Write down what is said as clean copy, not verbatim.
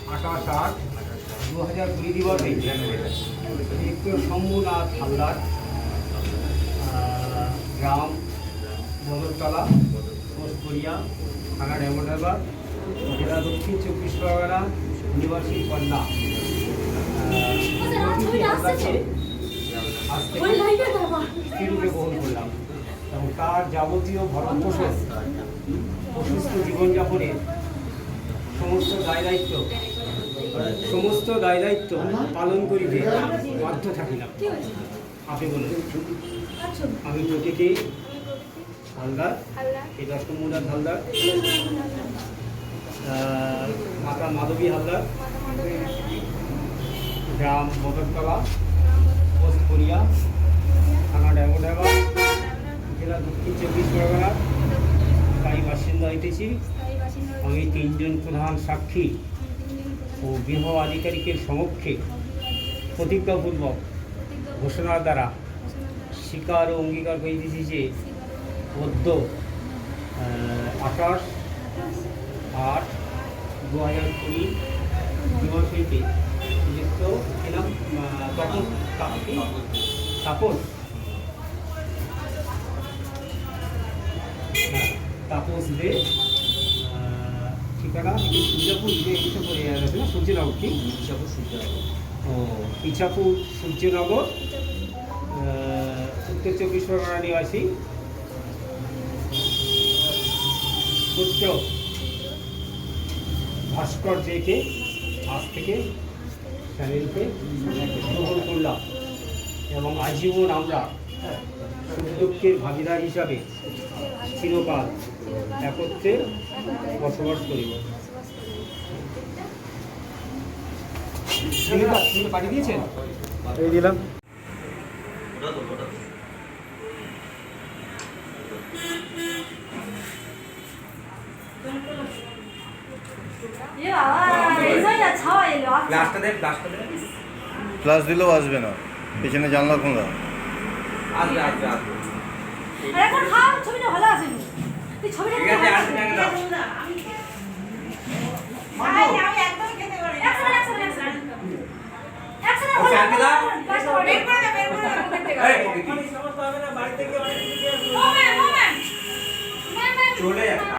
28/8/2020 দিবসে দ্বিতীয় শম্ভুনাথ হালদার, গ্রাম বদরতলা, পোস্টকরিয়া, থানা ডেমোডারবাগ, জেলা দক্ষিণ 24 পরগনা, নিবাসী কন্যা আজ থেকে স্ত্রীরূপে গ্রহণ করলাম এবং তার যাবতীয় ভরণ পোষণ অসুস্থ জীবনযাপনের সমস্ত দায় দায়িত্ব পালন করিতে বাধ্য থাকিলাম। আপনি বলুন। আমি প্রতীকী হালদার, এটা শম্ভুনাথ হালদার, মাতা মাধবী হালদার, গ্রাম বদরতলা, পোস্টকরিয়া, থানা ডেমোডারবাগ, জেলা দক্ষিণ 24 পরগনা স্থায়ী বাসিন্দা হইতেছি। আমি 3 জন প্রধান সাক্ষী ও গৃহ আধিকারিকের সমক্ষে প্রতিজ্ঞাপূর্বক ঘোষণার দ্বারা স্বীকার ও অঙ্গীকার করিতেছি যে অদ্য 28/8/2020 দিবস হইতে নিযুক্ত ছিলাম তাপস দে, ঠিকানা সূর্যাপুর, কিছু করে আছে না, সূর্যনগর, কি ইছাপুর সূর্যনগর, উত্তর 24 পরগনা নিবাসী। পুত্র ভাস্কর জেকে আজ থেকে স্বামীরূপে গ্রহণ করলাম এবং আজীবন আমরা দুঃখের ভাগিদার হিসাবে চিরকাল একত্রে বসবাস করিব। পাঠিয়ে দিয়েছেন? পাঠিয়ে দিলাম। ক্লাস দিলেও আসবে না, পেছনে জানলা খোলা। আসবে আসবে আসবে। এখন খাও, ছবিটা ভালো আছে। তুই ছবিটা ঠিক আছে, আসবে না। আমি